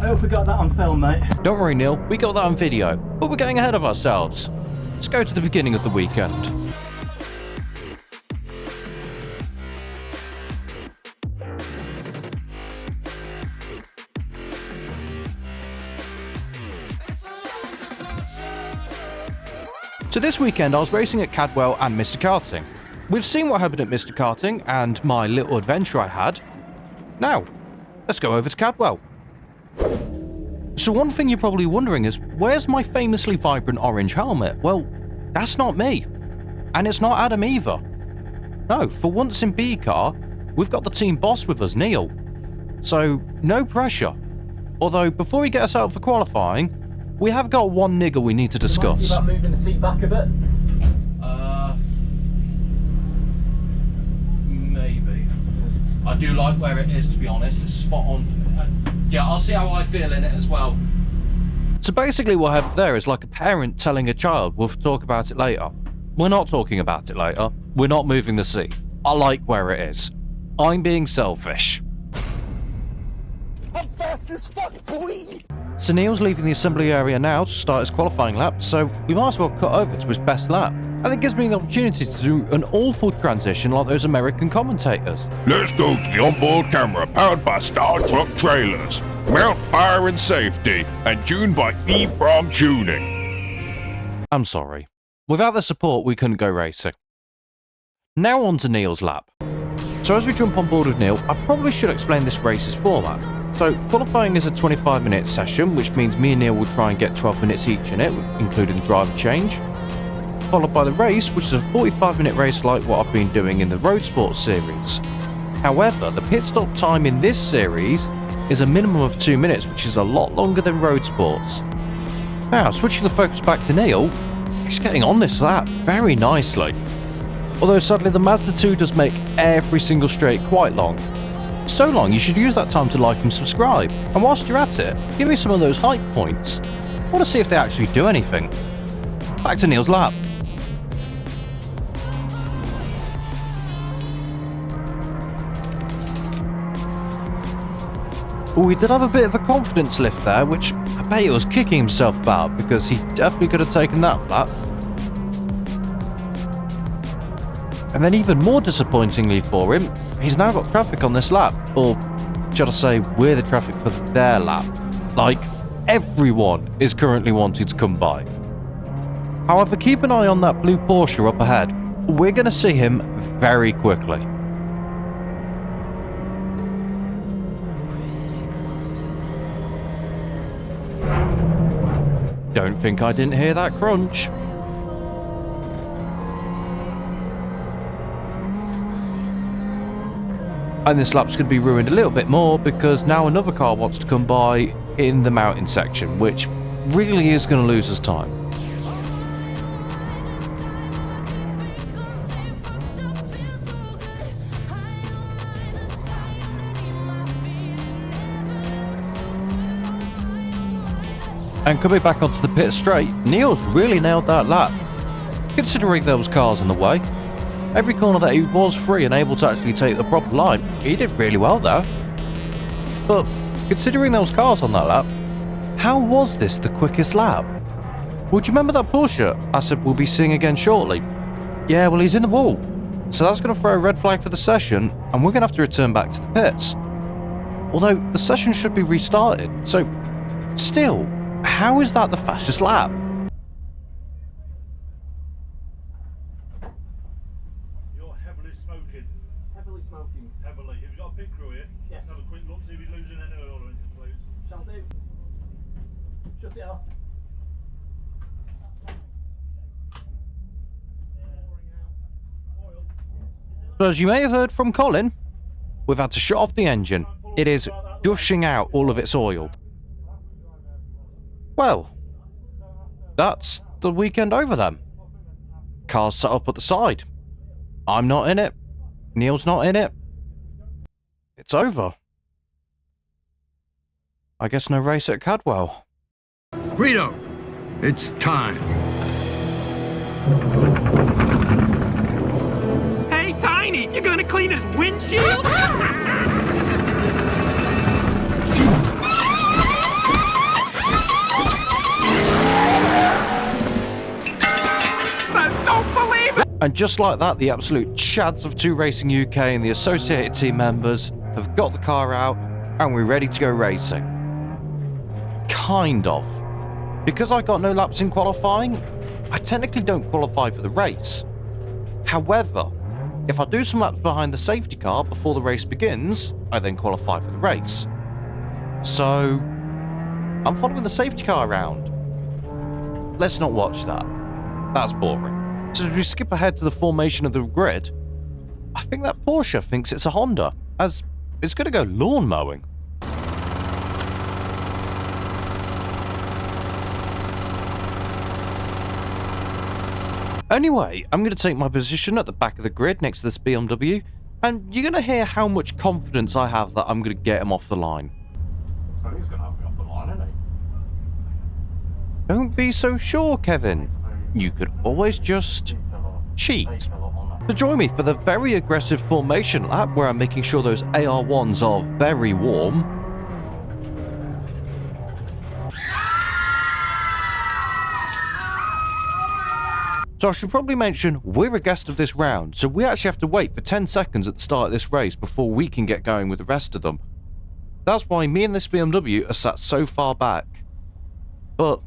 I hope we got that on film, mate. Don't worry, Neil, we got that on video, but we're getting ahead of ourselves. Let's go to the beginning of the weekend. So this weekend I was racing at Cadwell and Mr. Karting. We've seen what happened at Mr. Karting and my little adventure I had. Now, let's go over to Cadwell. So one thing you're probably wondering is, where's my famously vibrant orange helmet? Well, that's not me. And it's not Adam either. No, for once in B-Car, we've got the team boss with us, Neil. So, no pressure. Although, before we get us out for qualifying, we have got one niggle we need to discuss. About moving the seat back a bit? Maybe. I do like where it is, to be honest. It's spot on for me. Yeah, I'll see how I feel in it as well. So basically what happened there is like a parent telling a child, we'll talk about it later. We're not talking about it later. We're not moving the seat. I like where it is. I'm being selfish. I'm fast as fuck, boy! So Neil's leaving the assembly area now to start his qualifying lap, so we might as well cut over to his best lap. And it gives me the opportunity to do an awful transition like those American commentators. Let's go to the onboard camera powered by Star Truck trailers, mount fire and safety, and tuned by EEPROM tuning. I'm sorry. Without the support, we couldn't go racing. Now on to Neil's lap. So as we jump on board with Neil, I probably should explain this race's format. So qualifying is a 25-minute session, which means me and Neil will try and get 12 minutes each in it, including driver change. Followed by the race, which is a 45-minute race like what I've been doing in the Road Sports series. However, the pit stop time in this series is a minimum of 2 minutes, which is a lot longer than Road Sports. Now, switching the focus back to Neil, he's getting on this lap very nicely. Although sadly the Mazda 2 does make every single straight quite long. So long you should use that time to like and subscribe, and whilst you're at it, give me some of those hype points. I want to see if they actually do anything. Back to Neil's lap. Oh, he did have a bit of a confidence lift there, which I bet he was kicking himself about, because he definitely could have taken that flat. And then even more disappointingly for him, he's now got traffic on this lap, or should I say, we're the traffic for their lap. Like, everyone is currently wanting to come by. However, keep an eye on that blue Porsche up ahead. We're going to see him very quickly. Don't think I didn't hear that crunch. And this lap's going to be ruined a little bit more because now another car wants to come by in the mountain section, which really is going to lose us time. And coming back onto the pit straight, Neil's really nailed that lap. Considering there was cars in the way, every corner that he was free and able to actually take the proper line, he did really well there. But considering there was cars on that lap, how was this the quickest lap? Well, do you remember that Porsche I said we'll be seeing again shortly? Yeah, well, he's in the wall. So that's going to throw a red flag for the session, and we're going to have to return back to the pits. Although the session should be restarted, so still, how is that the fastest lap? You're heavily smoking. Heavily smoking. Heavily. Have you got a pit crew here? Yes. Have a quick look, see if you're losing any oil or anything, please. Shall do. Shut it off. So as you may have heard from Colin, we've had to shut off the engine. It is gushing out all of its oil. Well, that's the weekend over then. Cars set up at the side. I'm not in it. Neil's not in it. It's over. I guess no race at Cadwell. Rito, it's time. Hey, Tiny, you gonna clean his windshield? And just like that, the absolute chads of 2 Racing UK and the associated team members have got the car out and we're ready to go racing. Kind of. Because I got no laps in qualifying, I technically don't qualify for the race. However, if I do some laps behind the safety car before the race begins, I then qualify for the race. So, I'm following the safety car around. Let's not watch that. That's boring. So as we skip ahead to the formation of the grid, I think that Porsche thinks it's a Honda, as it's going to go lawn mowing. Anyway, I'm going to take my position at the back of the grid next to this BMW, and you're going to hear how much confidence I have that I'm going to get him off the line. I think he's going to have me off the line, isn't he? Don't be so sure, Kevin. You could always just cheat. So join me for the very aggressive formation lap where I'm making sure those AR1s are very warm. So I should probably mention we're a guest of this round, so we actually have to wait for 10 seconds at the start of this race before we can get going with the rest of them. That's why me and this BMW are sat so far back. But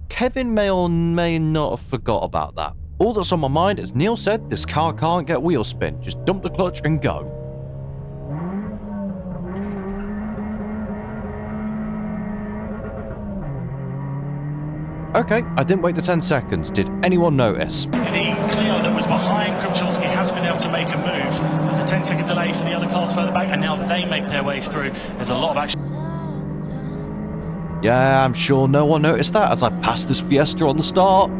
Kevin may or may not have forgot about that. All that's on my mind is Neil said this car can't get wheel spin, just dump the clutch and go. Okay, I didn't wait the 10 seconds. Did anyone notice? The Clio that was behind Crimshawski hasn't been able to make a move. There's a 10-second delay for the other cars further back, and now they make their way through. There's a lot of action. Yeah, I'm sure no one noticed that as I passed this Fiesta on the start.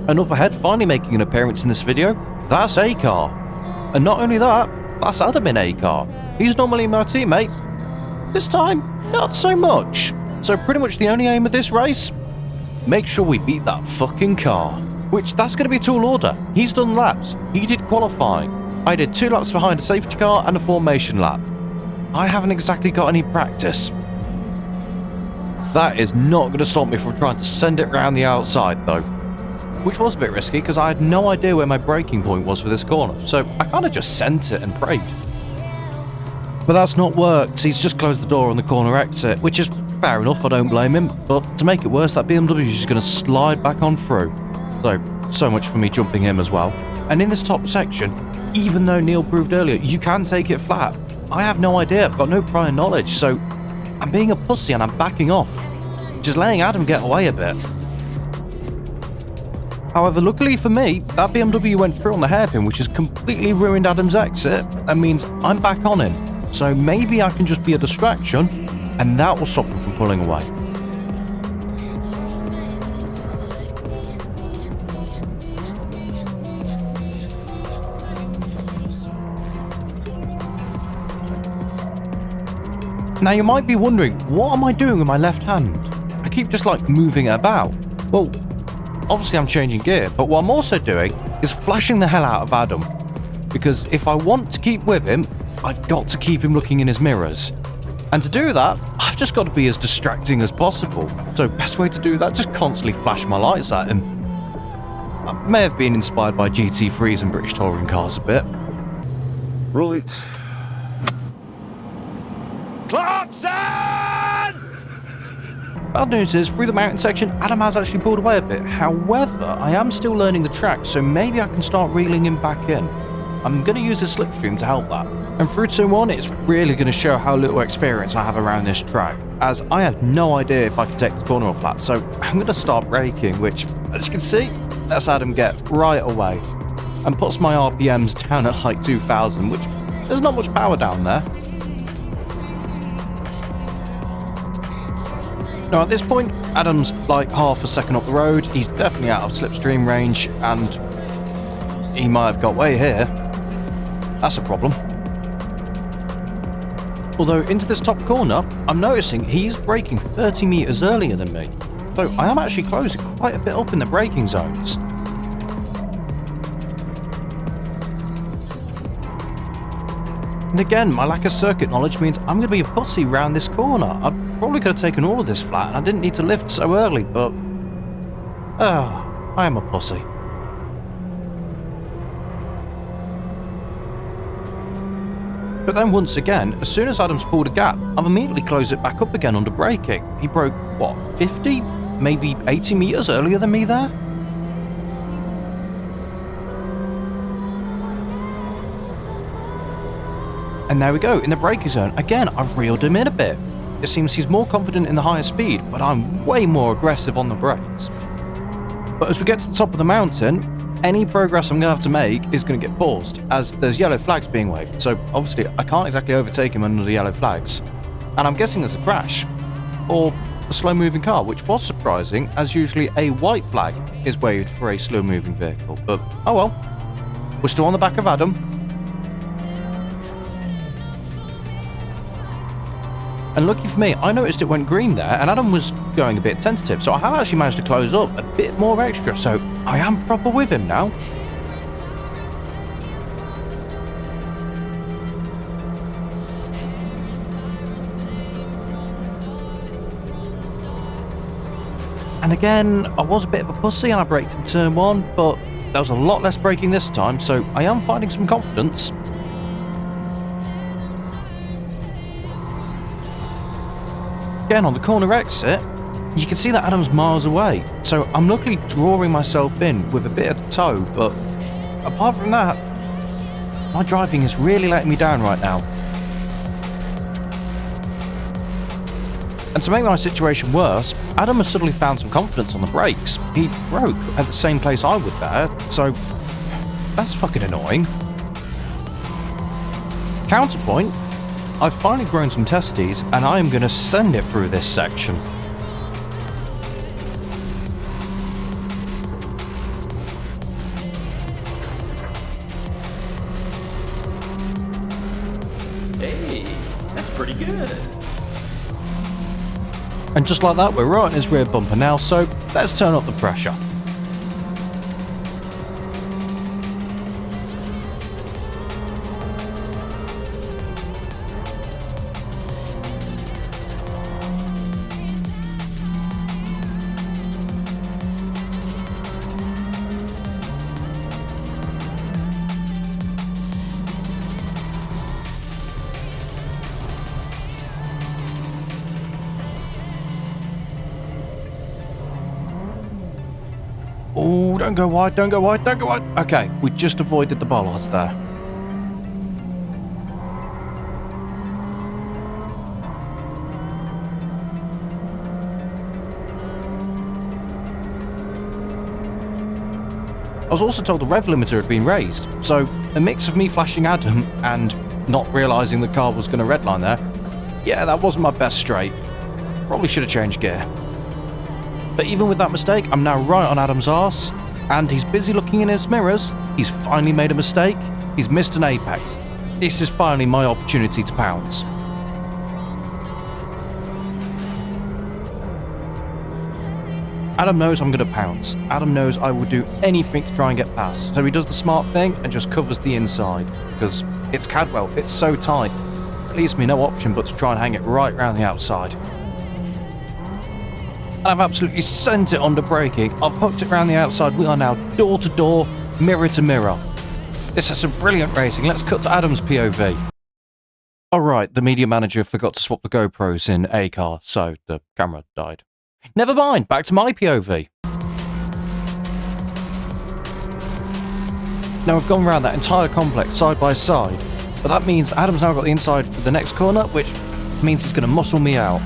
And up ahead, finally making an appearance in this video, that's A-Car. And not only that, that's Adam in A-Car. He's normally my teammate. This time, not so much. So pretty much the only aim of this race, make sure we beat that fucking car. Which, that's going to be a tall order. He's done laps. He did qualifying. I did 2 laps behind a safety car and a formation lap. I haven't exactly got any practice. That is not going to stop me from trying to send it round the outside though. Which was a bit risky because I had no idea where my braking point was for this corner, so I kind of just sent it and prayed. But that's not worked. He's just closed the door on the corner exit, which is fair enough, I don't blame him. But to make it worse, that BMW is just going to slide back on through. So much for me jumping him as well. And in this top section, even though Neil proved earlier, you can take it flat. I have no idea, I've got no prior knowledge, so I'm being a pussy and I'm backing off. Just letting Adam get away a bit. However, luckily for me, that BMW went through on the hairpin, which has completely ruined Adam's exit and means I'm back on him. So maybe I can just be a distraction, and that will stop him from pulling away. Now you might be wondering, what am I doing with my left hand? I keep just like moving it about. Well, obviously I'm changing gear, but what I'm also doing is flashing the hell out of Adam. Because if I want to keep with him, I've got to keep him looking in his mirrors. And to do that, I've just got to be as distracting as possible. So best way to do that, just constantly flash my lights at him. I may have been inspired by GT3s and British touring cars a bit. Roll it. Clarkson! Bad news is, through the mountain section, Adam has actually pulled away a bit. However, I am still learning the track, so maybe I can start reeling him back in. I'm going to use a slipstream to help that. And through turn 1, it's really going to show how little experience I have around this track, as I have no idea if I can take this corner off flat, so I'm going to start braking, which, as you can see, lets Adam get right away, and puts my RPMs down at like 2,000, which there's not much power down there. Now at this point, Adam's like half a second up the road, he's definitely out of slipstream range, and he might have got way here. That's a problem. Although into this top corner, I'm noticing he's braking 30 meters earlier than me. So I am actually closing quite a bit up in the braking zones. And again, my lack of circuit knowledge means I'm going to be a pussy round this corner. I probably could have taken all of this flat and I didn't need to lift so early, but Oh, I am a pussy. But then once again, as soon as Adam's pulled a gap, I've immediately closed it back up again under braking. He broke, what, 50? Maybe 80 metres earlier than me there? And there we go, in the braking zone. Again, I've reeled him in a bit. It seems he's more confident in the higher speed, but I'm way more aggressive on the brakes. But as we get to the top of the mountain, any progress I'm going to have to make is going to get paused, as there's yellow flags being waved, so obviously I can't exactly overtake him under the yellow flags. And I'm guessing there's a crash, or a slow-moving car, which was surprising, as usually a white flag is waved for a slow-moving vehicle, but oh well. We're still on the back of Adam. And lucky for me, I noticed it went green there, and Adam was going a bit tentative, so I have actually managed to close up a bit more extra, so I am proper with him now. And again, I was a bit of a pussy and I braked in turn 1, but there was a lot less braking this time, so I am finding some confidence. Again, on the corner exit, you can see that Adam's miles away, so I'm luckily drawing myself in with a bit of the toe, but apart from that, my driving is really letting me down right now. And to make my situation worse, Adam has suddenly found some confidence on the brakes. He broke at the same place I would there, so that's fucking annoying. Counterpoint, I've finally grown some testes, and I am going to send it through this section. Hey, that's pretty good. And just like that, we're right on his rear bumper now, so let's turn up the pressure. Oh, don't go wide, don't go wide, don't go wide. Okay, we just avoided the bollards there. I was also told the rev limiter had been raised, so a mix of me flashing Adam and not realising the car was going to redline there. Yeah, that wasn't my best straight. Probably should have changed gear. But even with that mistake, I'm now right on Adam's arse, and he's busy looking in his mirrors. He's finally made a mistake. He's missed an apex. This is finally my opportunity to pounce. Adam knows I'm going to pounce. Adam knows I will do anything to try and get past. So he does the smart thing and just covers the inside, because it's Cadwell, it's so tight. It leaves me no option but to try and hang it right around the outside. I've absolutely sent it under braking. I've hooked it around the outside. We are now door to door, mirror to mirror. This is some brilliant racing. Let's cut to Adam's POV. Alright, the media manager forgot to swap the GoPros in A car, so the camera died. Never mind, back to my POV. Now I've gone around that entire complex side by side, but that means Adam's now got the inside for the next corner, which means he's going to muscle me out.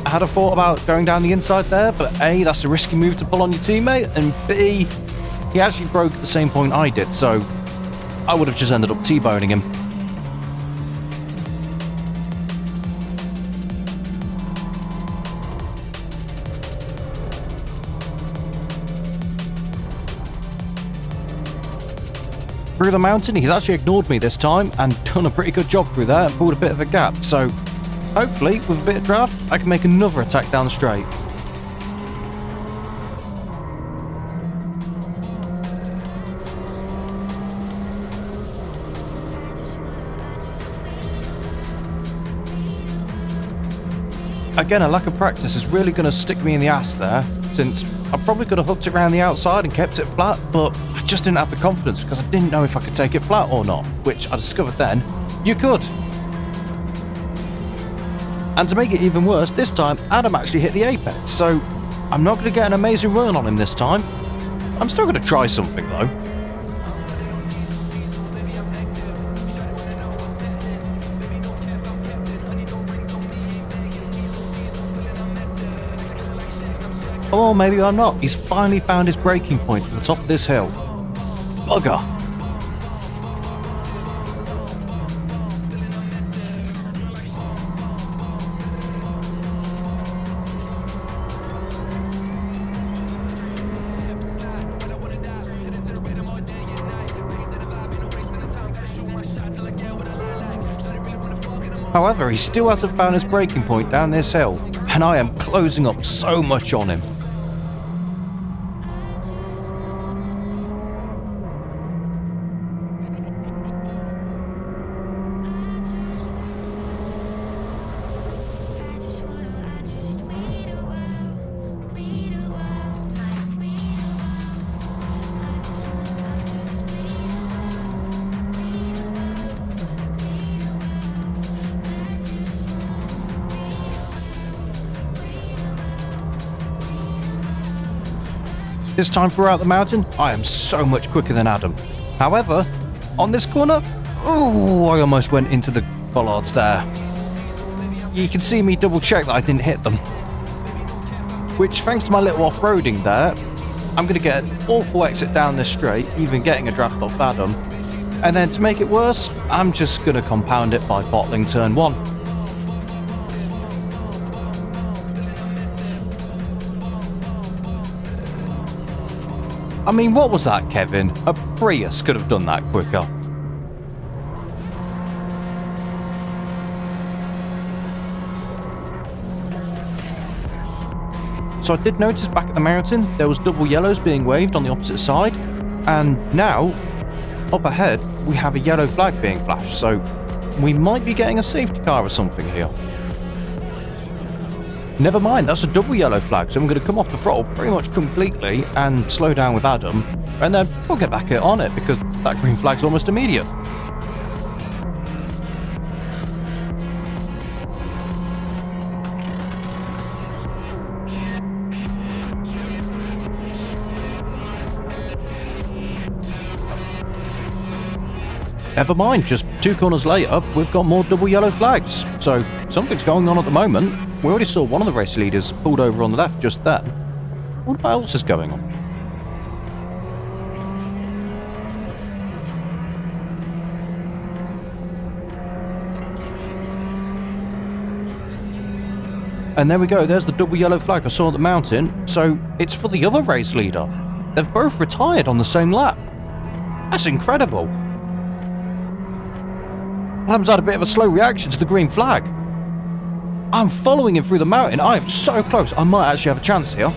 I had a thought about going down the inside there, but A, that's a risky move to pull on your teammate, and B, he actually broke at the same point I did, so I would have just ended up T-boning him. Through the mountain, he's actually ignored me this time and done a pretty good job through there and pulled a bit of a gap, so hopefully, with a bit of draft, I can make another attack down straight. Again, a lack of practice is really going to stick me in the ass there, since I probably could have hooked it around the outside and kept it flat, but I just didn't have the confidence because I didn't know if I could take it flat or not, which I discovered then, you could. And to make it even worse, this time Adam actually hit the apex, so I'm not going to get an amazing run on him this time. I'm still going to try something though. Or maybe I'm not. He's finally found his breaking point at the top of this hill. Bugger. However, he still hasn't found his breaking point down this hill, and I am closing up so much on him. This time throughout the mountain, I am so much quicker than Adam. However, on this corner, ooh, I almost went into the bollards there. You can see me double check that I didn't hit them. Which, thanks to my little off-roading there, I'm going to get an awful exit down this straight, even getting a draft off Adam. And then to make it worse, I'm just going to compound it by bottling turn 1. I mean, what was that, Kevin? A Prius could have done that quicker. So I did notice back at the mountain, there was double yellows being waved on the opposite side. And now, up ahead, we have a yellow flag being flashed. So we might be getting a safety car or something here. Never mind, that's a double yellow flag, so I'm going to come off the throttle pretty much completely and slow down with Adam, and then we'll get back on it because that green flag's almost immediate. Never mind, just 2 corners later, we've got more double yellow flags, so something's going on at the moment. We already saw one of the race leaders pulled over on the left just then. What else is going on? And there we go, there's the double yellow flag I saw at the mountain, so it's for the other race leader. They've both retired on the same lap. That's incredible. Adam's had a bit of a slow reaction to the green flag. I'm following him through the mountain. I am so close. I might actually have a chance here.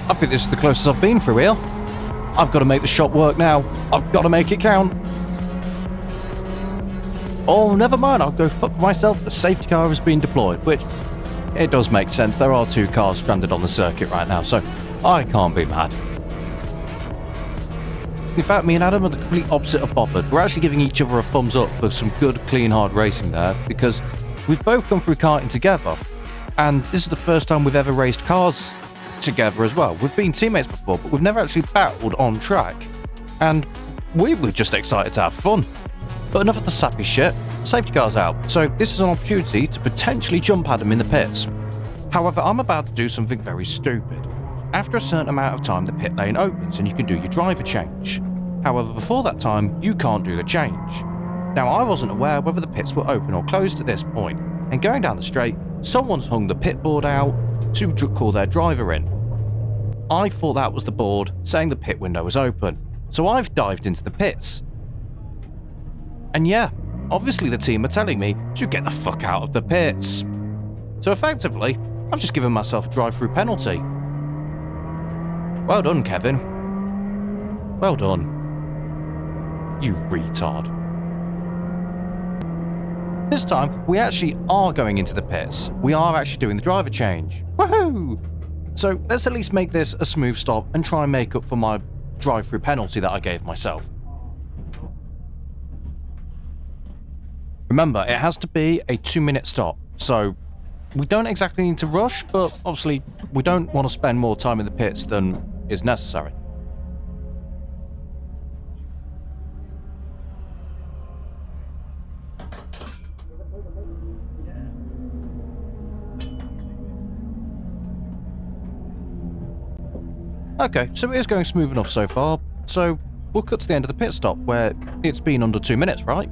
I think this is the closest I've been through here. I've got to make the shot work now. I've got to make it count. Oh, never mind. I'll go fuck myself. The safety car has been deployed, which it does make sense. There are 2 cars stranded on the circuit right now, so I can't be mad. In fact, me and Adam are the complete opposite of bothered. We're actually giving each other a thumbs up for some good, clean, hard racing there, because we've both gone through karting together, and this is the first time we've ever raced cars together as well. We've been teammates before, but we've never actually battled on track, and we were just excited to have fun. But enough of the sappy shit. Safety car's out, so this is an opportunity to potentially jump at him in the pits. However, I'm about to do something very stupid. After a certain amount of time, the pit lane opens and you can do your driver change. However, before that time, you can't do the change. Now, I wasn't aware whether the pits were open or closed at this point, and going down the straight, someone's hung the pit board out to call their driver in. I thought that was the board saying the pit window was open, so I've dived into the pits. And yeah, obviously the team are telling me to get the fuck out of the pits. So effectively, I've just given myself a drive-through penalty. Well done, Kevin. Well done. You retard. This time, we actually are going into the pits. We are actually doing the driver change. Woohoo! So let's at least make this a smooth stop and try and make up for my drive-through penalty that I gave myself. Remember, it has to be a 2-minute stop, so we don't exactly need to rush, but obviously we don't want to spend more time in the pits than is necessary. Okay, so it is going smooth enough so far, so we'll cut to the end of the pit stop where it's been under 2 minutes, right?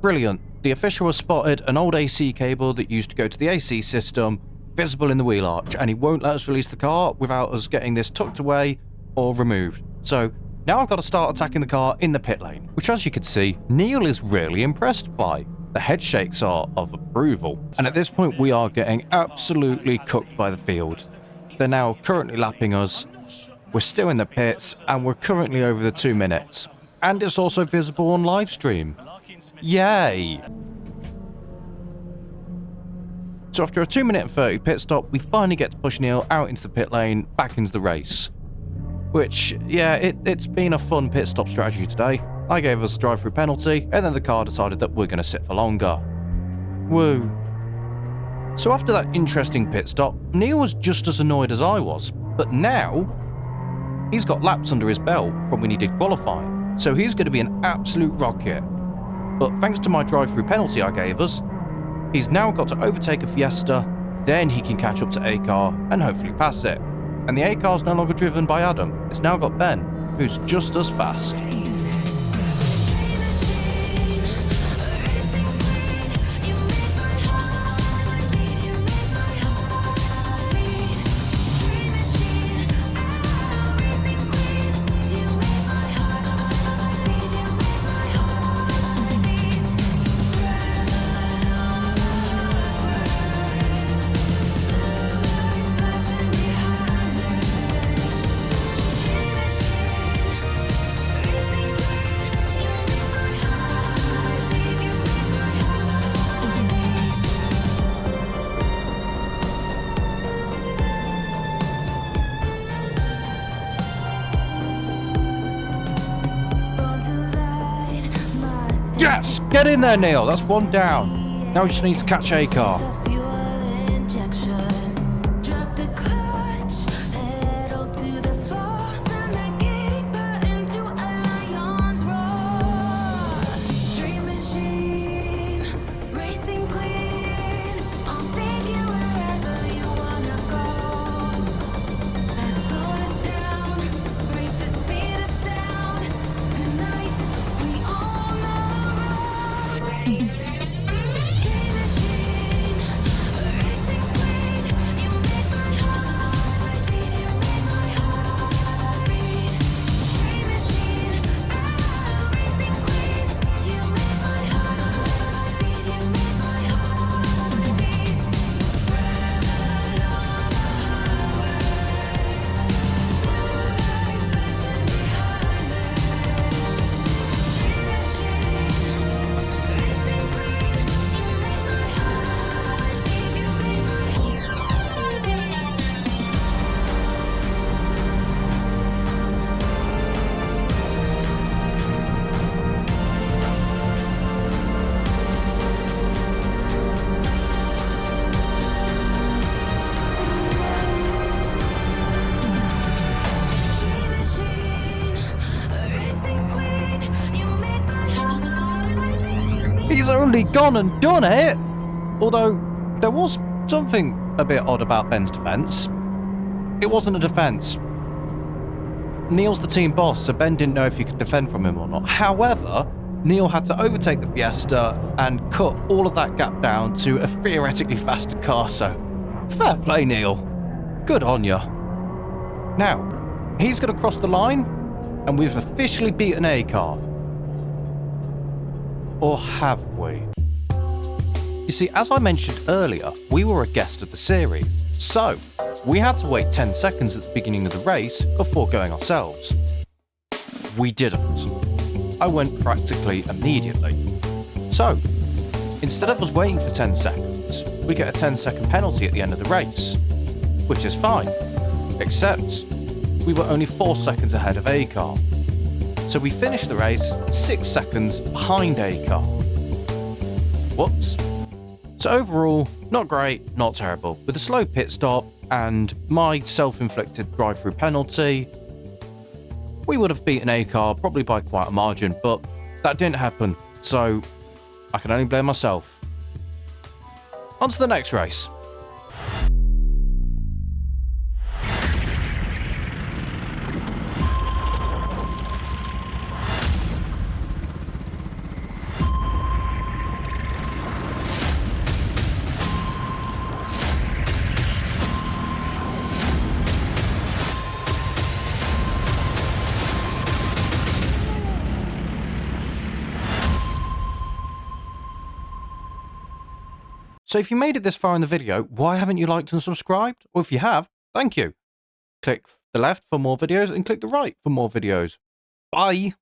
Brilliant. The official has spotted an old AC cable that used to go to the AC system, visible in the wheel arch, and he won't let us release the car without us getting this tucked away or removed. So now I've got to start attacking the car in the pit lane, which as you can see, Neil is really impressed by. The head shakes are of approval, and at this point we are getting absolutely cooked by the field. They're now currently lapping us, we're still in the pits, and we're currently over the 2 minutes. And it's also visible on live stream. Yay! So after a 2 minute and 30 pit stop, we finally get to push Neil out into the pit lane, back into the race. Which, yeah, it's been a fun pit stop strategy today. I gave us a drive-through penalty, and then the car decided that we're going to sit for longer. Woo. So after that interesting pit stop, Neil was just as annoyed as I was, but now he's got laps under his belt from when he did qualifying, so he's going to be an absolute rocket. But thanks to my drive-through penalty I gave us, he's now got to overtake a Fiesta, then he can catch up to A-Car and hopefully pass it. And the A-Car's no longer driven by Adam, it's now got Ben, who's just as fast. Yes! Get in there, Neil. That's one down. Now we just need to catch A-Car. He's only gone and done it! Although, there was something a bit odd about Ben's defense. It wasn't a defense. Neil's the team boss, so Ben didn't know if he could defend from him or not. However, Neil had to overtake the Fiesta and cut all of that gap down to a theoretically faster car, so fair play, Neil. Good on ya. Now, he's going to cross the line, and we've officially beaten A-Car. Or have we? You see, as I mentioned earlier, we were a guest of the series, So, we had to wait 10 seconds at the beginning of the race before going ourselves. We didn't. I went practically immediately. So, instead of us waiting for 10 seconds, we get a 10-second penalty at the end of the race, which is fine, except we were only 4 seconds ahead of A-Car. So we finished the race 6 seconds behind A-Car. Whoops. So overall, not great, not terrible. With a slow pit stop and my self-inflicted drive-through penalty, we would have beaten A-Car probably by quite a margin, but that didn't happen, so I can only blame myself. On to the next race. So if you made it this far in the video, why haven't you liked and subscribed? Or if you have, thank you. Click the left for more videos and click the right for more videos. Bye!